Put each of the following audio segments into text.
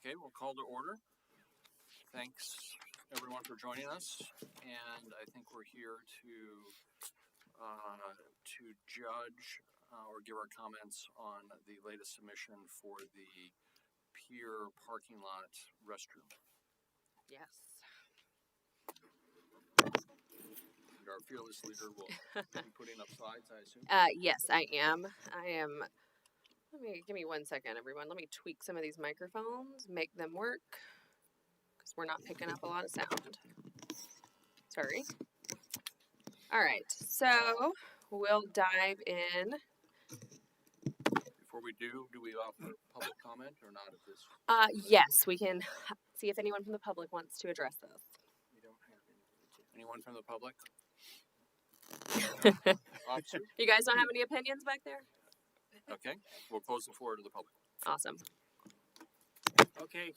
Okay, we'll call to order. Thanks everyone for joining us, and I think we're here to judge or give our comments on the latest submission for the pier parking lot restroom. Yes. And our fearless leader will be putting up slides, I assume. Yes, I am. Give me 1 second, everyone. Let me tweak some of these microphones, make them work, because we're not picking up a lot of sound. Sorry. All right, so we'll dive in. Before we do we offer public comment or not at this? Yes, we can see if anyone from the public wants to address this. We don't have anyone from the public? Officer? You guys don't have any opinions back there? Okay, we'll close the floor to the public. Awesome. Okay,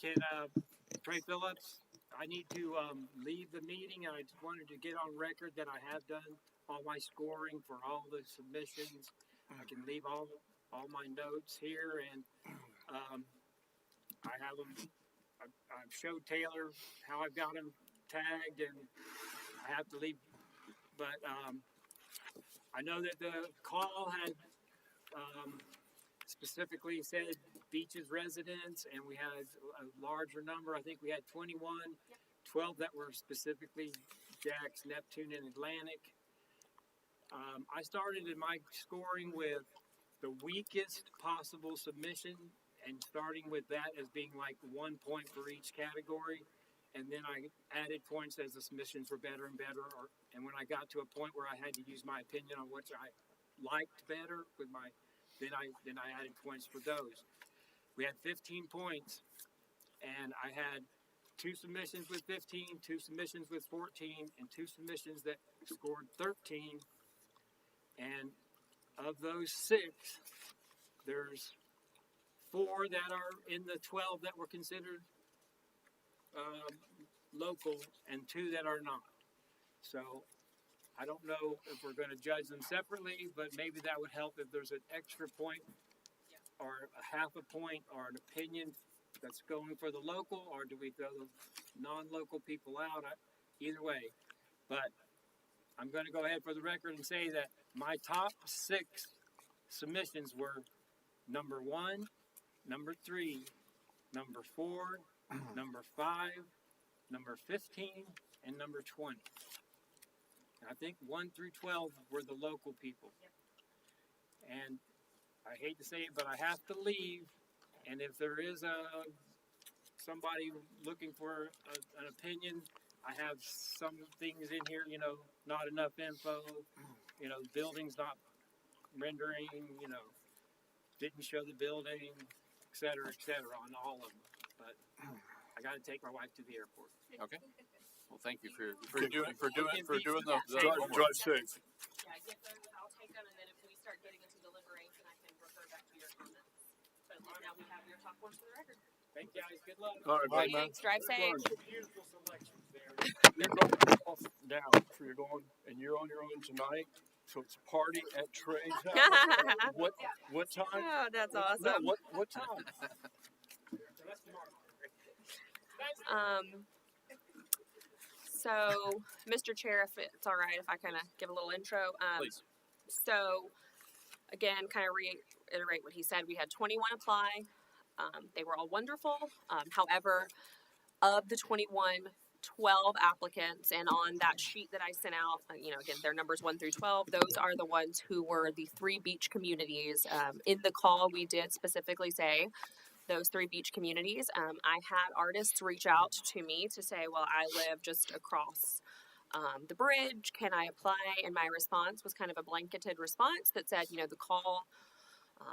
Trey Phillips, I need to leave the meeting. I just wanted to get on record that I have done all my scoring for all the submissions. I can leave all my notes here, and I have them. I've showed Taylor how I've got them tagged, and I have to leave. But I know that the call had specifically said Beaches residents, and we had a larger number. I think we had 21, 12 that were specifically Jax, Neptune, and Atlantic. I started in my scoring with the weakest possible submission, and starting with that as being like 1 point for each category. And then I added points as the submissions were better and better. And when I got to a point where I had to use my opinion on which I liked better with my, then I added points for those. We had 15 points, and I had 2 submissions with 15, 2 submissions with 14, and 2 submissions that scored 13. And of those 6, there's 4 that are in the 12 that were considered local, and 2 that are not. So I don't know if we're going to judge them separately, but maybe that would help if there's an extra point or a half a point or an opinion that's going for the local, or do we throw the non-local people out? Either way. But I'm going to go ahead for the record and say that my top 6 submissions were number 1, number 3, number 4, number 5, number 15, and number 20. And I think 1 through 12 were the local people. And I hate to say it, but I have to leave. And if there is somebody looking for an opinion, I have some things in here, not enough info, the building's not rendering, didn't show the building, et cetera, on all of them. But I got to take my wife to the airport. Okay. Well, thank you for doing the drive safe. Yeah, get those. I'll take them, and then if we start getting into deliberation, I can refer back to your comments. But now we have your top ones for the record. Thank you guys. Good luck. All right, bye, man. Thanks. Drive safe. Beautiful selections there. You're going off now, so you're going, and you're on your own tonight. So it's a party at Trey's house. What time? Oh, that's No, awesome. what time? So, Mr. Chair, if it's all right, if I kind of give a little intro. Please. So, again, kind of reiterate what he said. We had 21 apply. They were all wonderful. However, of the 21, 12 applicants, and on that sheet that I sent out, again, their numbers 1 through 12, those are the ones who were the 3 beach communities. In the call, we did specifically say those 3 beach communities. I had artists reach out to me to say, well, I live just across the bridge. Can I apply? And my response was kind of a blanketed response that said, the call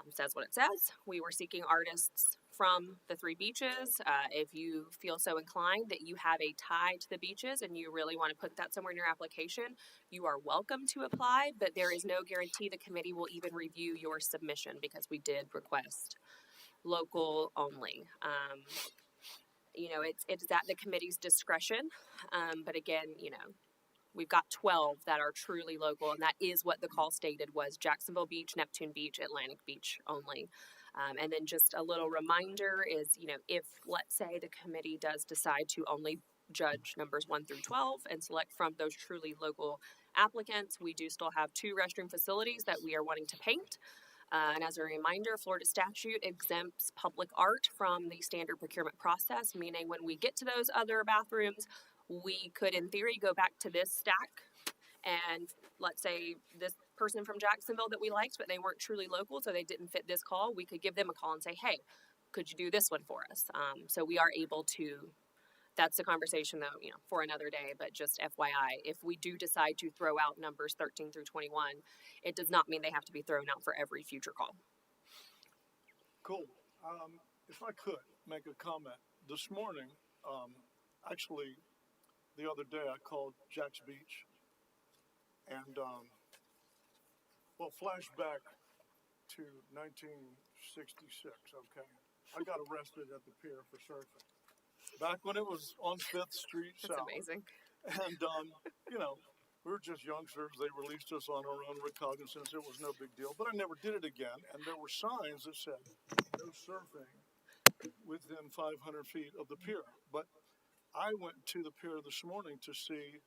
says what it says. We were seeking artists from the 3 beaches. If you feel so inclined that you have a tie to the beaches and you really want to put that somewhere in your application, you are welcome to apply, but there is no guarantee the committee will even review your submission because we did request local only. It's at the committee's discretion. But again, we've got 12 that are truly local, and that is what the call stated was Jacksonville Beach, Neptune Beach, Atlantic Beach only. And then just a little reminder is, if, let's say, the committee does decide to only judge numbers 1 through 12 and select from those truly local applicants, we do still have 2 restroom facilities that we are wanting to paint. And as a reminder, Florida statute exempts public art from the standard procurement process, meaning when we get to those other bathrooms, we could, in theory, go back to this stack and let's say this person from Jacksonville that we liked, but they weren't truly local, so they didn't fit this call, we could give them a call and say, hey, could you do this one for us? So we are able to, that's a conversation though, for another day, but just FYI, if we do decide to throw out numbers 13 through 21, it does not mean they have to be thrown out for every future call. Cool. If I could make a comment, this morning, actually, the other day I called Jack's Beach, and flashback to 1966. Okay, I got arrested at the pier for surfing back when it was on 5th Street That's South. amazing. And we were just youngsters. They released us on our own recognizance. It was no big deal, but I never did it again. And there were signs that said no surfing within 500 feet of the pier. But I went to the pier this morning to see,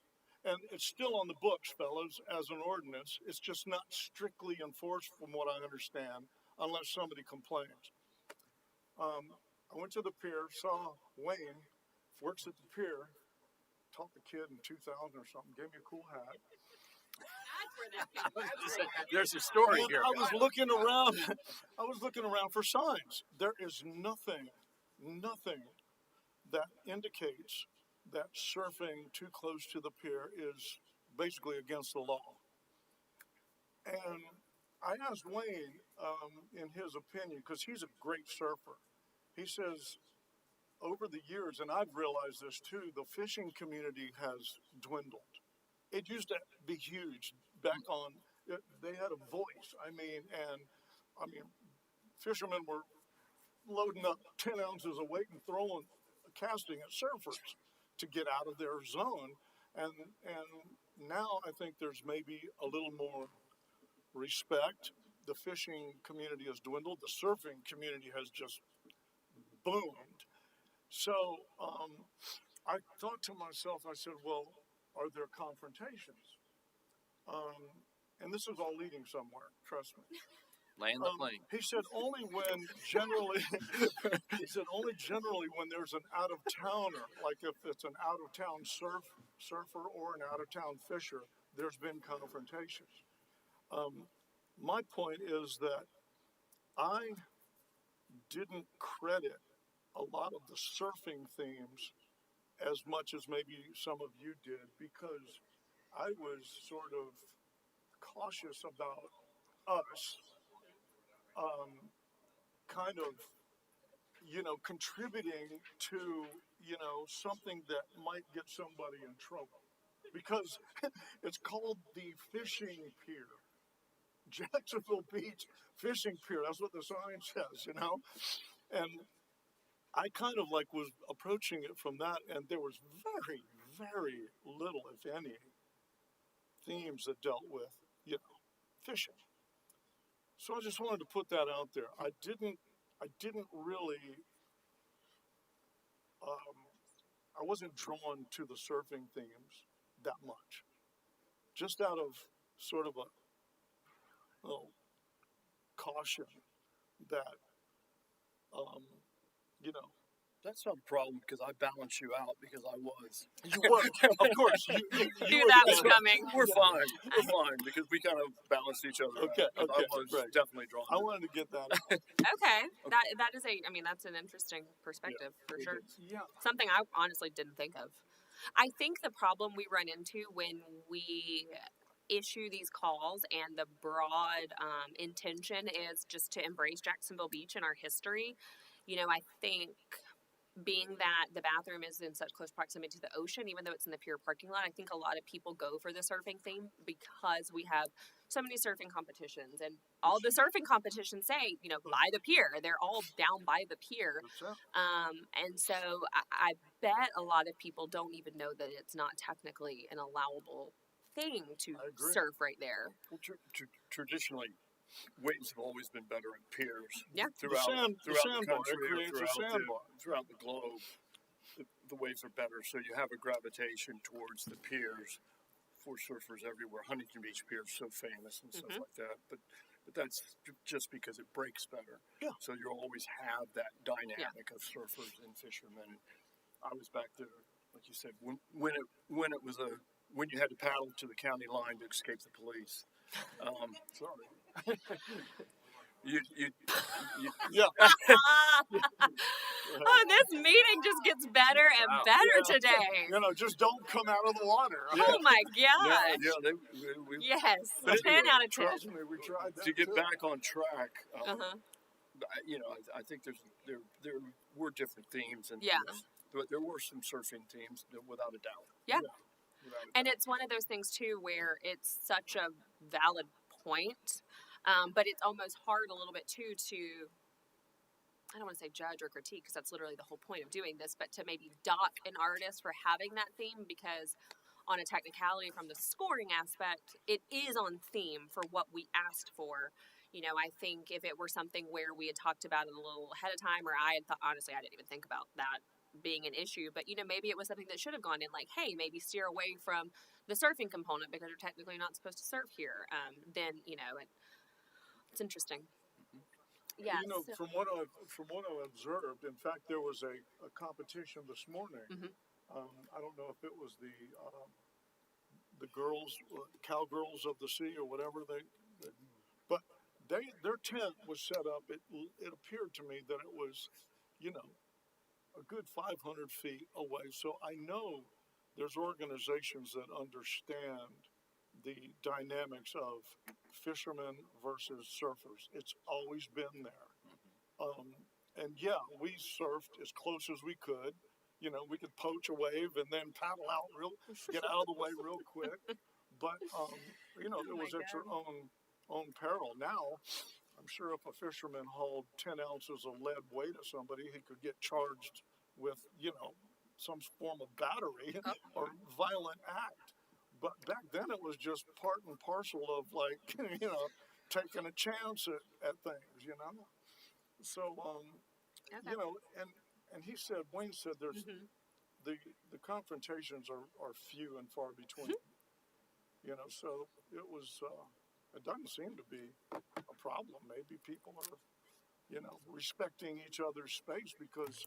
and it's still on the books, fellas, as an ordinance. It's just not strictly enforced from what I understand, unless somebody complains. I went to the pier, saw Wayne, works at the pier, taught the kid in 2000 or something, gave me a cool hat. There's a story And here. I was looking around. I was looking around for signs. There is nothing that indicates that surfing too close to the pier is basically against the law. And I asked Wayne, in his opinion, because he's a great surfer. He says, over the years, and I've realized this too, the fishing community has dwindled. It used to be huge back on. They had a voice. I mean, fishermen were loading up 10 ounces of weight and casting at surfers to get out of their zone. And now I think there's maybe a little more respect. The fishing community has dwindled. The surfing community has just boomed. So I thought to myself, I said, well, are there confrontations? And this is all leading somewhere, trust me. Land the plane. He said only when generally, when there's an out-of-towner, like if it's an out-of-town surfer or an out-of-town fisher, there's been confrontations. My point is that I didn't credit a lot of the surfing themes as much as maybe some of you did, because I was sort of cautious about us kind of, contributing to, something that might get somebody in trouble. Because it's called the fishing pier. Jacksonville Beach Fishing Pier. That's what the sign says, And I kind of was approaching it from that, and there was very, very little, if any, themes that dealt with, fishing. So I just wanted to put that out there. I didn't really, I wasn't drawn to the surfing themes that much. Just out of sort of a caution that, That's not a problem because I balanced you out because I was. you were, of course, you Knew were that the was best. coming. We're fine. We're fine because we kind of balanced each other Okay, out. 'Cause okay, I was right. definitely drawn. I wanted to get that out. Okay, that is that's an interesting perspective for sure. Yeah. Something I honestly didn't think of. I think the problem we run into when we issue these calls and the broad intention is just to embrace Jacksonville Beach and our history. I think being that the bathroom is in such close proximity to the ocean, even though it's in the pier parking lot, I think a lot of people go for the surfing theme because we have so many surfing competitions, and all the surfing competitions say, by the pier. They're all down by the pier. And so I bet a lot of people don't even know that it's not technically an allowable thing to I agree. surf right there. Well, traditionally, waves have always been better at piers. Yeah. Throughout, the throughout sandbar, it country, or creates a throughout sandbar. throughout the globe, the waves are better. So you have a gravitation towards the piers for surfers everywhere. Huntington Beach Pier is so famous and stuff like that. But that's just because it breaks better. Yeah. So you'll always have that dynamic of surfers and fishermen. And I was back there, like you said, when you had to paddle to the county line to escape the police. Sorry. You Yeah. Oh, this meeting just gets better and Wow. better Yeah. today. You know, just don't come out of the water. Oh my gosh. we Yes. But 10 anyway, out of 10. Trust me, we tried that to get too. back on track. Uh-huh. I think there were different themes, and Yeah. there were some surfing themes, without a doubt. Yeah. Without a And it's one of those things too where it's such a valid point, but it's almost hard a little bit too to, I don't want to say judge or critique because that's literally the whole point of doing this, but to maybe dock an artist for having that theme because on a technicality from the scoring aspect, it is on theme for what we asked for. You know, I think if it were something where we had talked about it a little ahead of time, or I had thought, honestly, I didn't even think about that being an issue, but you know, maybe it was something that should have gone in, like, hey, maybe steer away from the surfing component because you're technically not supposed to surf here. Then you know, it's interesting. Yeah. You know, so- from what I observed, in fact, there was a competition this morning. Mhm. I don't know if it was the girls, cowgirls of the sea, or whatever but their tent was set up. It appeared to me that it was, you know, a good 500 feet away. So I know there's organizations that understand the dynamics of fishermen versus surfers. It's always been there. And yeah, we surfed as close as we could. You know, we could poach a wave and then paddle out get out of the way real quick. But you know, Oh it my was at your own peril. Now, I'm sure if a fisherman hauled 10 ounces of lead weight at somebody, he could get charged with, you know, some form of battery or violent act. But back then it was just part and parcel of, like, you know, taking a chance at things, you know. So, Okay. you know, and he said, Wayne said, there's the confrontations are few and far between. You know, so it doesn't seem to be a problem. Maybe people are, you know, respecting each other's space because,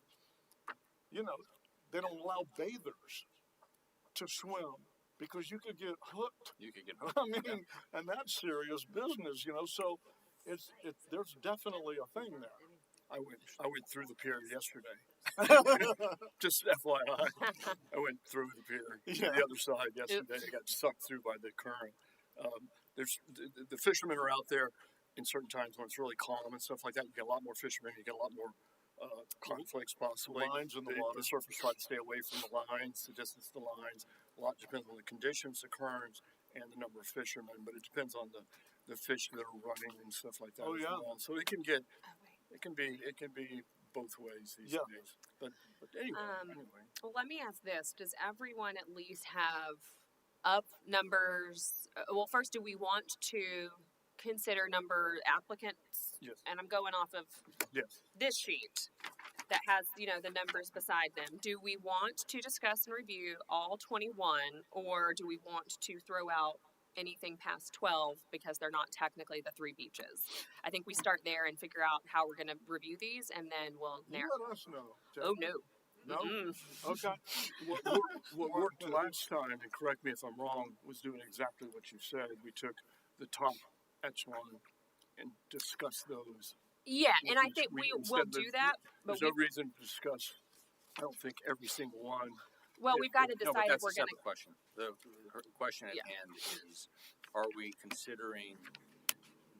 you know, they don't allow bathers to swim because you could get hooked. You could get hooked. I mean, and that's serious business, you know. So there's definitely a thing there. I went through the pier yesterday. Just FYI, I went through the pier Yeah. the other side yesterday. I got sucked through by the current. There's the fishermen are out there in certain times when it's really calm and stuff like that. You get a lot more fishermen. You get a lot more conflicts possibly. Lines in the water. The surfers try to stay away from the lines, the distance to the lines. A lot depends on the conditions, the currents, and the number of fishermen. But it depends on the fish that are running and stuff like that. Oh, as yeah. well. So it can be both ways these Yeah. days. But anyway, Well, let me ask this: does everyone at least have up numbers? Well, first, do we want to consider number applicants? Yes. And I'm going off of yes. this sheet that has, you know, the numbers beside them. Do we want to discuss and review all 21, or do we want to throw out anything past 12 because they're not technically the 3 beaches? I think we start there and figure out how we're going to review these, and then we'll You narrow. let us know. Jeff. Oh no. No? Mm-mm. Okay. What worked last time, and correct me if I'm wrong, was doing exactly what you said. We took the top echelon and discussed those. Yeah, and I Which think we- we instead will of- do that, but There's no reason to discuss, I don't think, every single one. we've got to No, but decide if that's we're a going to. separate question. Her question at Yeah. hand is, are we considering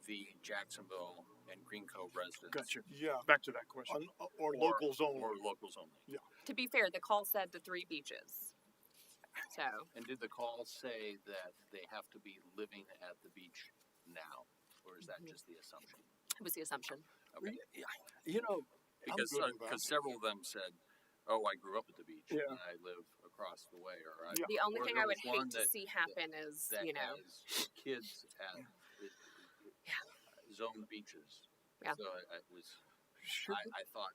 the Jacksonville and Green Cove residents Gotcha. Yeah. Back to that question. Or locals only. or locals only? To be fair, the call said the 3 beaches. So, And did the call say that they have to be living at the beach now, or is that just the assumption? it was the assumption. Okay. You know, Because good with that. several of them said, "Oh, I grew up at the beach Yeah. and I live across the way," or I, Yeah. The only or thing there I would was one hate to that- see happen is, that you know, has kids at zone beaches. Yeah. So I was, Should, I thought,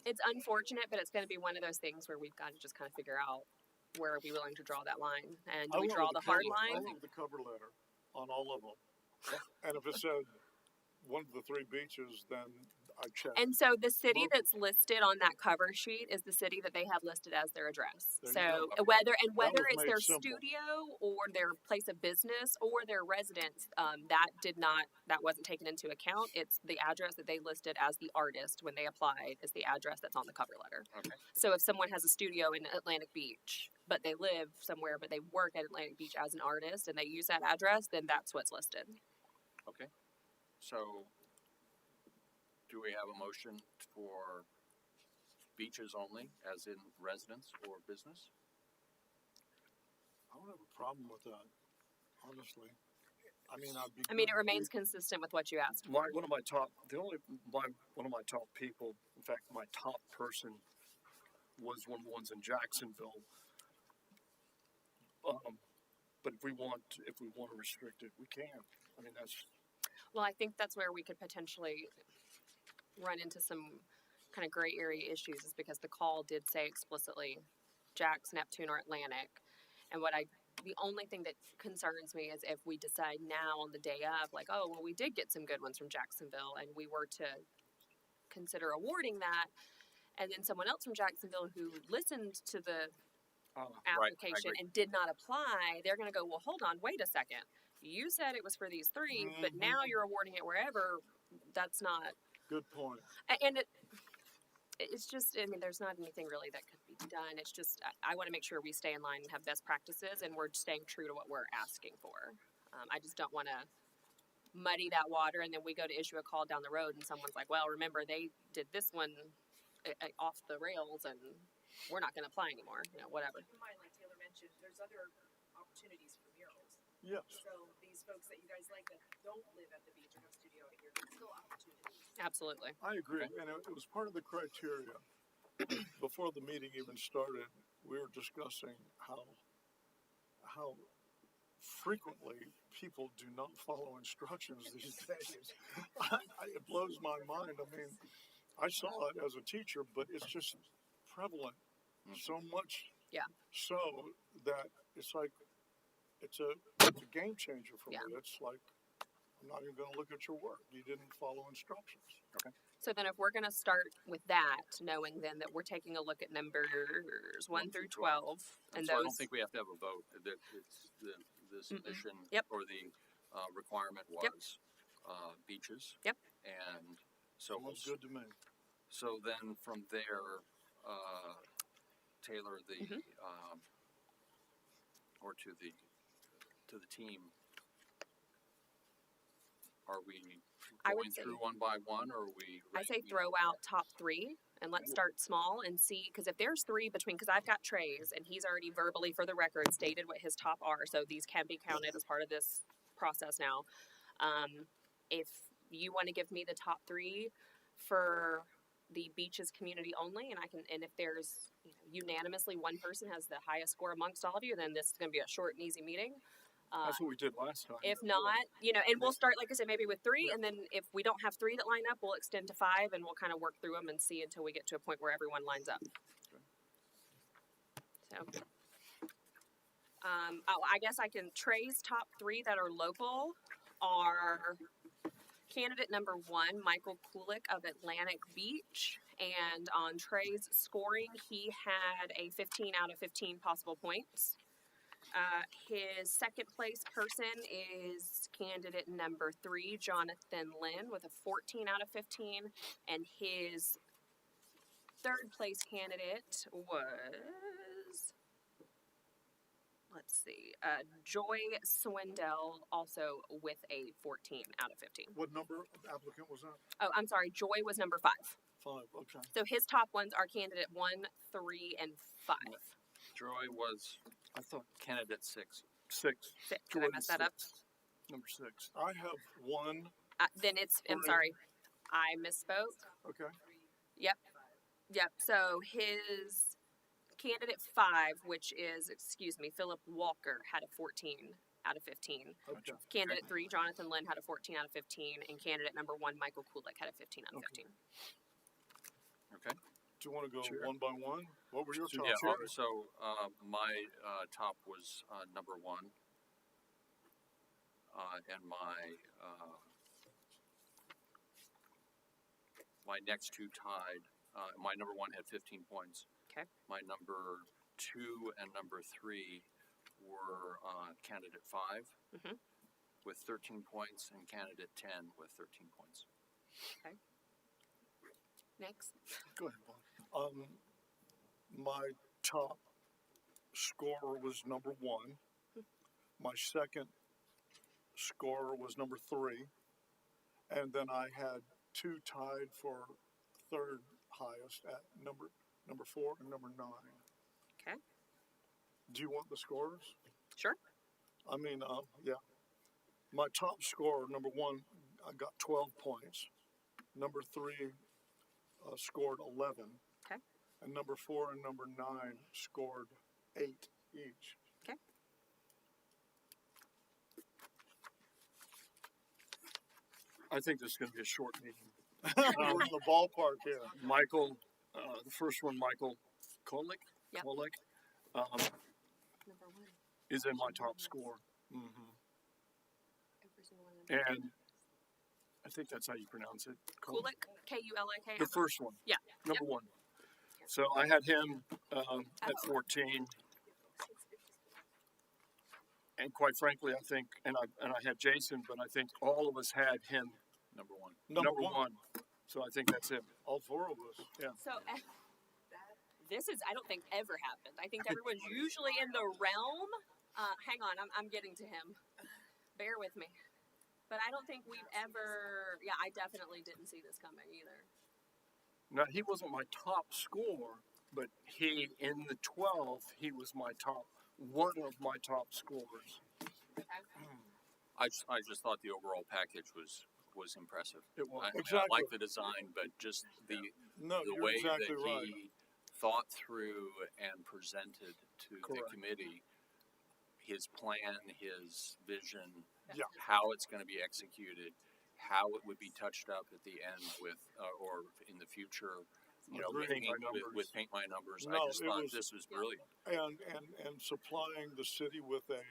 It's unfortunate, but it's going to be one of those things where we've got to just kind of figure out where are we willing to draw that line, and do we went draw with the hard I line? went with the cover letter on all of them. And if it said one of the three beaches, then I checked. And so the city Local. that's listed on that cover sheet is the city that they have listed as their address. There you So go. whether was it's made their simple. studio or their place of business or their residence, that wasn't taken into account. It's the address that they listed as the artist when they applied is the address that's on the cover letter. okay. So if someone has a studio in Atlantic Beach, but they live somewhere, but they work at Atlantic Beach as an artist and they use that address, then that's what's listed. Okay. So, do we have a motion for beaches only, as in residence or business? I don't have a problem with that, honestly. I mean, It remains consistent with what you asked. one of my top, one of my top people, in fact, my top person was one of the ones in Jacksonville. But if we want to restrict it, we can. I mean, that's, Well, I think that's where we could potentially run into some kind of gray area issues, is because the call did say explicitly Jack's, Neptune, or Atlantic. And the only thing that concerns me is if we decide now on the day of, like, oh, well, we did get some good ones from Jacksonville, and we were to consider awarding that, and then someone else from Jacksonville who listened to the I application agree. and did not apply, they're going to go, well, hold on, wait a second. You said it was for these three, but now you're awarding it wherever. That's not. good point. And it's just, there's not anything really that could be done. It's just, I want to make sure we stay in line and have best practices, and we're staying true to what we're asking for. I just don't want to muddy that water, and then we go to issue a call down the road, and someone's like, well, remember, they did this one off the rails, and we're not going to apply anymore, whatever. Keep in mind, like Taylor mentioned, there's other opportunities for murals. Yes. So these folks that you guys like that don't live at the beach or have studio out here, there's still opportunities. Absolutely. I agree, and it was part of the criteria. Before the meeting even started, we were discussing how frequently people do not follow instructions these days. It blows my mind. I mean, I saw it as a teacher, but it's just prevalent so much. Yeah. So that it's like it's a game changer for Yeah. me. It's like, I'm not even going to look at your work. You didn't follow instructions. So then if we're going to start with that, knowing then that we're taking a look at numbers 1 through 12, and So I don't those, think we have to have a vote. It's the submission Yep. or the requirement was beaches. Yep. And so Sounds good to me. So then from there, Taylor, Mm-hmm. or to the team, are we I would going say- through one by one, or are we? I say ranking? throw out top 3 and let's start small and see, because if there's 3 between, because I've got Trey's and he's already verbally for the record stated what his top are, so these can be counted as part of this process now. If you want to give me the top 3 for the beaches community only, and if there's unanimously one person has the highest score amongst all of you, then this is going to be a short and easy meeting. that's what we did last time. If not, and we'll start, like I said, maybe with 3, and then if we don't have 3 that line up, we'll extend to 5, and we'll kind of work through them and see until we get to a point where everyone lines up. So, I guess Trey's top 3 that are local are candidate number 1, Michael Kulik of Atlantic Beach, and on Trey's scoring, he had a 15 out of 15 possible points. His second place person is candidate number 3, Jonathan Lynn, with a 14 out of 15. And his third place candidate was, Joy Swindell, also with a 14 out of 15. What number of applicant was that? Oh, I'm sorry, Joy was number 5. 5, okay. So his top ones are candidate 1, 3, and 5. Joy was, I thought, candidate 6. 6. 6. Did I mess that up? Number 6. I have 1, Then I'm Three. sorry, I misspoke. okay. Yep. So his candidate 5, which is, Philip Walker, had a 14 out of 15. Okay. Candidate 3, Jonathan Lynn, had a 14 out of 15, and candidate number 1, Michael Kulik, had a 15 out of 15. Okay. Do you wanna go Sure. one by one? What were your top? Yeah, three? so, my, top was, number 1. And my next two tied, my number 1 had 15 points. Okay. My number 2 and number 3 were, candidate 5 Mhm. with 13 points and candidate 10 with 13 points. Next. Go ahead, Bob. My top scorer was number 1. My second scorer was number 3. And then I had 2 tied for third highest at number 4 and number 9. Okay. Do you want the scores? Sure. I mean, yeah. My top scorer, number 1, I got 12 points. Number 3 scored 11. Okay. And number 4 and number 9 scored 8 each. Okay. I think this is gonna be a short meeting. We're in the ballpark here. Michael, the first one, Michael Kolik, Yep. Kolik, Number 1. is in my top score. Mm-hmm. Every single one of them. And I think that's how you pronounce it. Kulik, Kulik. The first one. Yeah. Number 1. So I had him, at 14. And quite frankly, I think, and I had Jason, but I think all of us had him Number 1. number one. So I think that's it. All 4 of us. So this is, I don't think, ever happened. I think everyone's usually in the realm. Hang on, I'm getting to him. Bear with me. But I don't think we've ever. Yeah, I definitely didn't see this coming either. Now, he wasn't my top scorer, but he, in the 12, he was one of my top scorers. I just thought the overall package was impressive. It was. I Exactly. like the design, but just the No, you're way exactly that right. he thought through and presented to the Correct. committee his plan, his vision, Yeah. how it's going to be executed, how it would be touched up at the end with, or in the future, you know, with Paint by paint, numbers. with paint by numbers. No, I just it thought was- this was brilliant. And supplying the city with a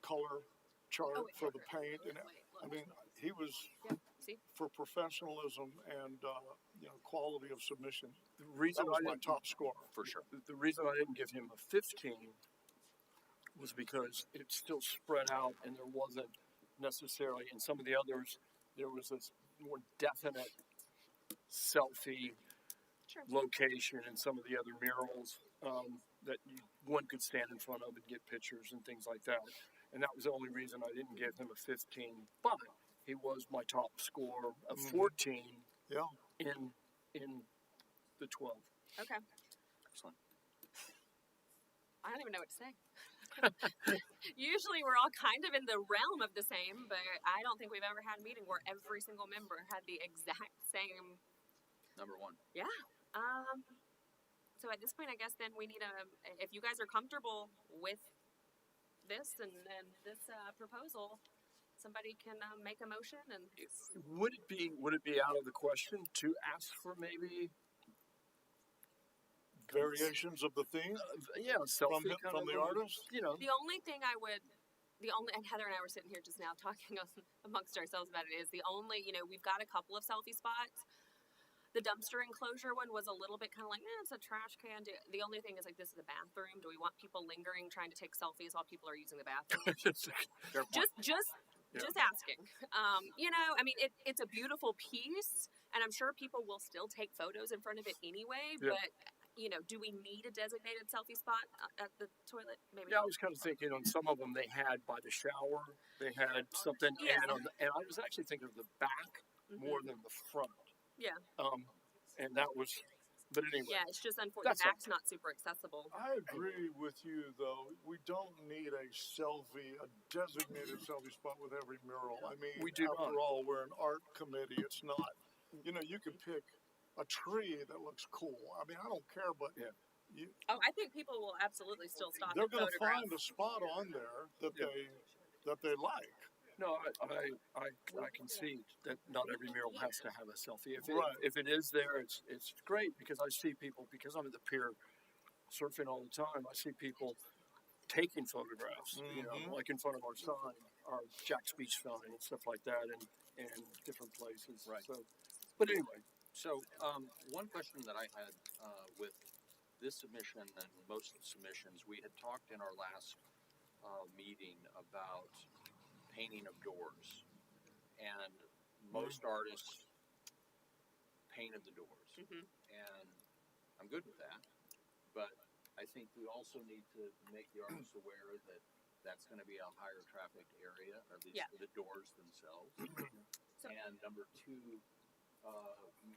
color chart Oh, wait, for the wait, paint. And I mean, he was See? for professionalism and quality of submission. The reason That was I my didn't, top scorer. For sure. the reason I didn't give him a 15 was because it still spread out and there wasn't necessarily, in some of the others, there was this more definite selfie Sure. location in some of the other murals that one could stand in front of and get pictures and things like that. And that was the only reason I didn't give him a 15. But he was my top scorer of 14 Yeah. in the 12. Okay. Excellent. I don't even know what to say. Usually we're all kind of in the realm of the same, but I don't think we've ever had a meeting where every single member had the exact same. Number 1. So at this point, I guess then we need if you guys are comfortable with this and this proposal, somebody can make a motion and. Would it be out of the question to ask for maybe Variations of the theme selfie kind from of the a- artist. You know, The only thing and Heather and I were sitting here just now talking amongst ourselves about it is the only, we've got a couple of selfie spots. The dumpster enclosure one was a little bit kind of like, it's a trash can. The only thing is like, this is a bathroom. Do we want people lingering trying to take selfies while people are using the bathroom? Fair point. just asking. I mean, it's a beautiful piece, and I'm sure people will still take photos in front of it anyway. Yeah. But do we need a designated selfie spot at the toilet? Maybe. yeah, I not. was kind of thinking on some of them they had by the shower, they had something, Yeah. and I was actually thinking of the back more than the front. Yeah. And that was, but anyway. Yeah, it's just unfortunate. That's The back's not super accessible. I agree with you, though. We don't need a designated selfie spot with every mural. I mean, We do after not. all, we're an art committee. It's not, you can pick a tree that looks cool. I mean, I don't care, but Yeah. Oh, I think people will absolutely still stop they're and going to photograph. find a spot on there that Yeah. they that they like. No, I concede that not every mural has to have a selfie. Right. If it is there, it's great because I see people, because I'm at the pier surfing all the time, I see people taking photographs, you know, Mhm. like in front of our sign, our Jack's Beach sign and stuff like that and different places. Right. So, but anyway, So, one question that I had, with this submission and most of the submissions, we had talked in our last, meeting about painting of doors. And most artists painted the doors. Mhm. And I'm good with that. But I think we also need to make the artists aware that that's gonna be a higher trafficked area, or at least Yeah. for the doors themselves. So- And number two,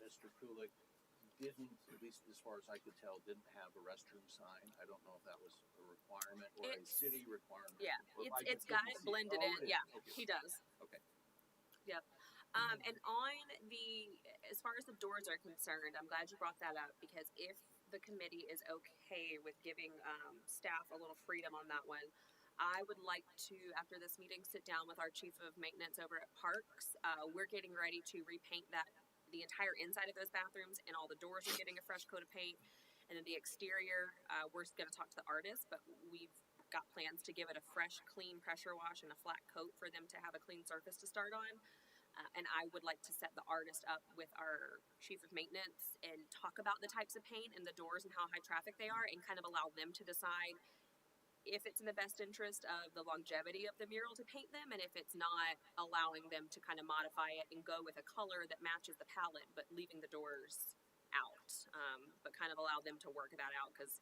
Mr. Kulik didn't, at least as far as I could tell, didn't have a restroom sign. I don't know if that was a requirement or a It's- city requirement. Yeah, Or if I it's just got didn't it see blended Oh, in. it is. Yeah, Okay. he does. Okay. Yep. And on as far as the doors are concerned, I'm glad you brought that up because if the committee is okay with giving staff a little freedom on that one, I would like to, after this meeting, sit down with our chief of maintenance over at Parks. We're getting ready to repaint the entire inside of those bathrooms, and all the doors are getting a fresh coat of paint. And then the exterior, we're going to talk to the artist, but we've got plans to give it a fresh, clean pressure wash and a flat coat for them to have a clean surface to start on. And I would like to set the artist up with our chief of maintenance and talk about the types of paint and the doors and how high traffic they are, and kind of allow them to decide if it's in the best interest of the longevity of the mural to paint them, and if it's not, allowing them to kind of modify it and go with a color that matches the palette, but leaving the doors out. But kind of allow them to work that out, because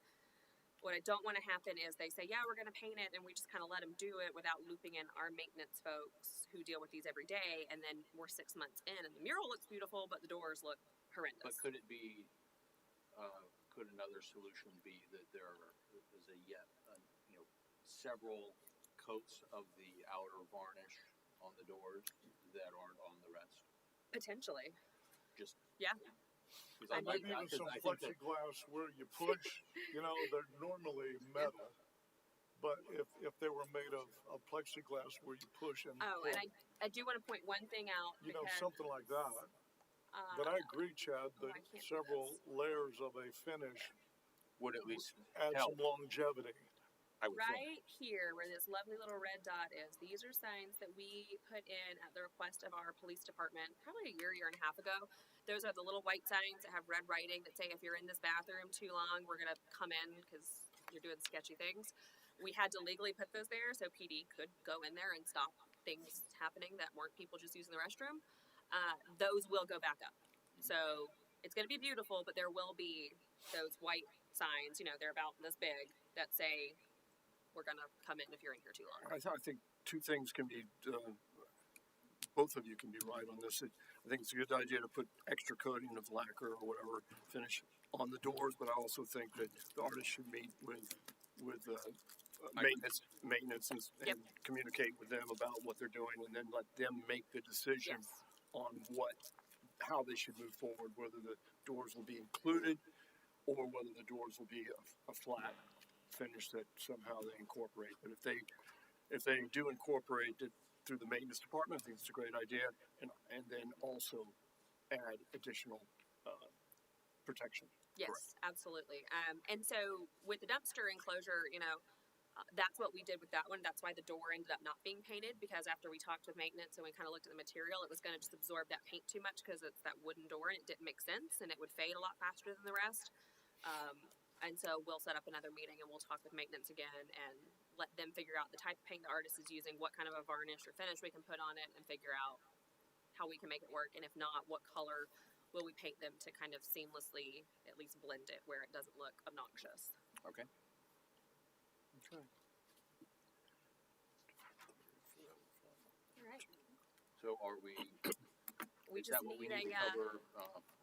what I don't want to happen is they say, yeah, we're going to paint it, and we just kind of let them do it without looping in our maintenance folks who deal with these every day, and then we're 6 months in, and the mural looks beautiful, but the doors look horrendous. But could it be, could another solution be that there is several coats of the outer varnish on the doors that aren't on the rest? Potentially. Just. Yeah. Cause I'd Maybe like, even some I think that, plexiglass where you push, they're normally metal. But if they were made of plexiglass where you push and Oh, pull, and I do want to point one thing out because something like that. But I agree, Chad, that I can't do several this. layers of a finish would at least add help, some longevity. I would think. right here where this lovely little red dot is, these are signs that we put in at the request of our police department probably a year and a half ago. Those are the little white signs that have red writing that say if you're in this bathroom too long, we're gonna come in because you're doing sketchy things. We had to legally put those there so PD could go in there and stop things happening that weren't people just using the restroom. Those will go back up. So it's gonna be beautiful, but there will be those white signs, they're about this big, that say we're gonna come in if you're in here too long. I think two things can be, both of you can be right on this. I think it's a good idea to put extra coating of lacquer or whatever finish on the doors, but I also think that the artist should meet with maintenance and Yep. communicate with them about what they're doing, and then let them make the decision Yes. on how they should move forward, whether the doors will be included or whether the doors will be a flat finish that somehow they incorporate. But if they do incorporate it through the maintenance department, I think it's a great idea, and then also add additional protection. Yes, absolutely. And so with the dumpster enclosure, that's what we did with that one. That's why the door ended up not being painted, because after we talked with maintenance and we kind of looked at the material, it was going to just absorb that paint too much because it's that wooden door and it didn't make sense and it would fade a lot faster than the rest. And so we'll set up another meeting and we'll talk with maintenance again and let them figure out the type of paint the artist is using, what kind of a varnish or finish we can put on it, and figure out how we can make it work. And if not, what color will we paint them to kind of seamlessly at least blend it where it doesn't look obnoxious. Okay. Okay. All right. So are we, We is just that what we need need to cover,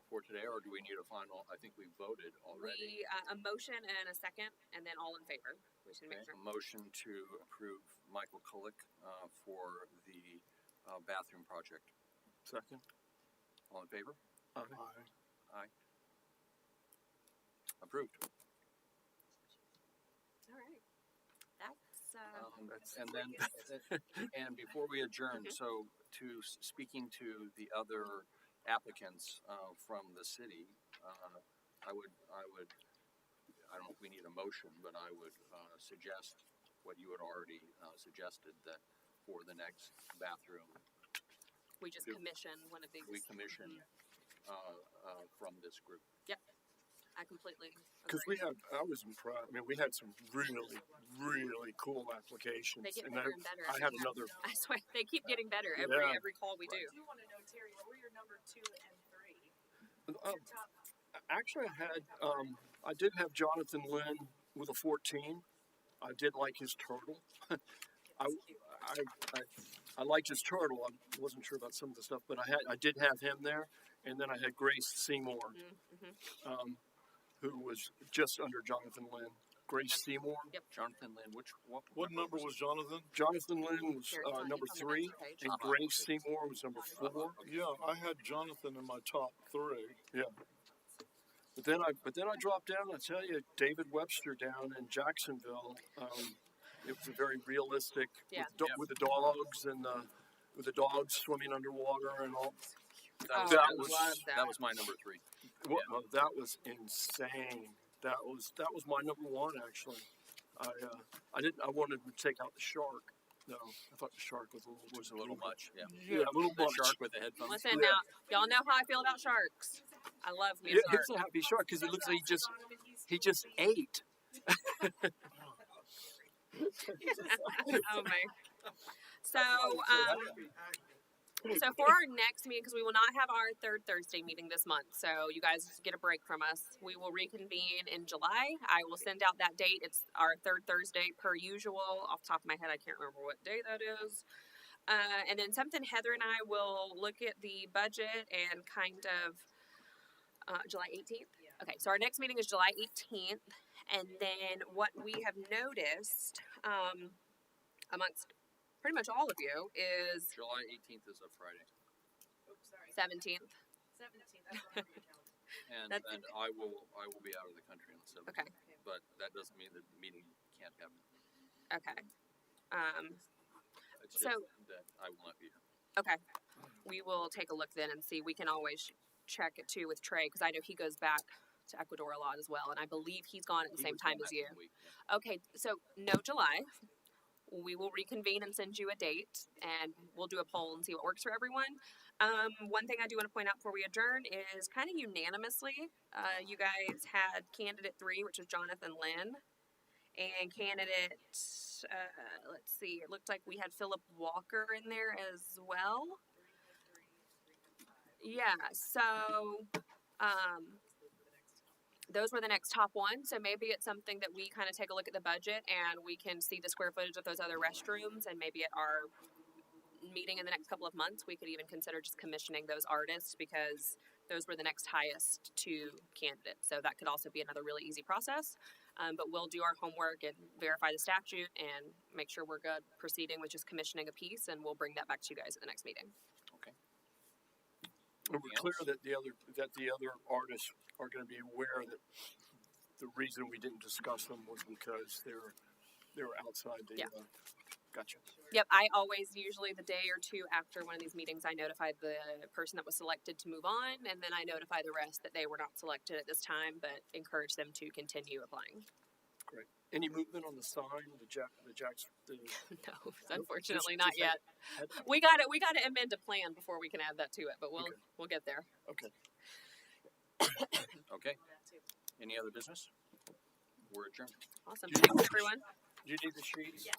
for today, or do we need a final, I think we voted already. a motion and a second, and then all in favor. We should make Okay, sure. a motion to approve Michael Kulik, for the, bathroom project. Second. All in favor? Aye. Approved. All right. That's And then, and before we adjourn, so speaking to the other applicants, from the city, I don't know if we need a motion, but I would, suggest what you had already, suggested, that for the next bathroom, We just commission one of these. we commission, from this group. I completely Because agree. I was impressed. I mean, we had some really, really cool applications. They get and better and better. I had another. I swear they keep getting better Yeah. every call we do. I do wanna know, Terry, what were your number 2 and 3? Uh, Your top, Actually, I did have Jonathan Lynn with a 14. I did like his turtle. I liked his turtle. I wasn't sure about some of the stuff, but I did have him there, and then I had Grace Seymour, Mm-hmm. who was just under Jonathan Lynn. Grace Seymour. Jonathan Lynn, What number was Jonathan? Jonathan Lynn was Here, it's on- number it's on the 3, next page. and Grace Seymour was number 4. Yeah, I had Jonathan in my top 3. But then I dropped down. I tell you, David Webster down in Jacksonville. It was a very realistic with the dogs and with the dogs swimming underwater and all. Oh, that I was- love that. That was my number 3. That was insane. That was my number 1 actually. I wanted to take out the shark. No, I thought the shark was Was a little much, yeah. Yeah, a little The much. shark with the headphones. Listen Yeah. now, y'all know how I feel about sharks. I love me a Yeah, shark. it's a happy shark because it looks like he just ate. Oh my. So for our next meeting, because we will not have our third Thursday meeting this month, so you guys get a break from us. We will reconvene in July. I will send out that date. It's our third Thursday per usual. Off the top of my head, I can't remember what day that is. And then something Heather and I will look at the budget and kind of July 18th. Okay, so our next meeting is July 18th, and then what we have noticed amongst pretty much all of you is July 18th is a Friday. oops, sorry, 17th. 17th, that's on your calendar. And, That's- and I will be out of the country on the 17th. Okay. But that doesn't mean that the meeting can't happen. Okay. It's So- just that I will not be here. Okay. We will take a look then and see. We can always check it too with Trey because I know he goes back to Ecuador a lot as well, and I believe he's gone at the He same was time gone as that you. one week, yeah. Okay, so no July. We will reconvene and send you a date, and we'll do a poll and see what works for everyone. One thing I do want to point out before we adjourn is kind of unanimously, you guys had candidate 3, which was Jonathan Lynn, and candidate, let's see, it looked like we had Philip Walker in there as well. Yeah, so, those were the next top ones. So maybe it's something that we kind of take a look at the budget and we can see the square footage of those other restrooms, and maybe at our meeting in the next couple of months, we could even consider just commissioning those artists because those were the next highest 2 candidates. So that could also be another really easy process. But we'll do our homework and verify the statute and make sure we're good proceeding with just commissioning a piece, and we'll bring that back to you guys at the next meeting. And we're clear that the other artists are going to be aware that the reason we didn't discuss them was because they were outside the. Yeah. Gotcha. Yep, I always, usually the day or 2 after one of these meetings, I notify the person that was selected to move on, and then I notify the rest that they were not selected at this time, but encourage them to continue applying. Great. Any movement on the sign, the No, unfortunately just not yet. We got to amend a plan before we can add that to it, but Okay. we'll get there. Okay. Okay. Any other business? We're adjourned. Awesome. You- Thanks, everyone. Do you need the sheets? Yeah.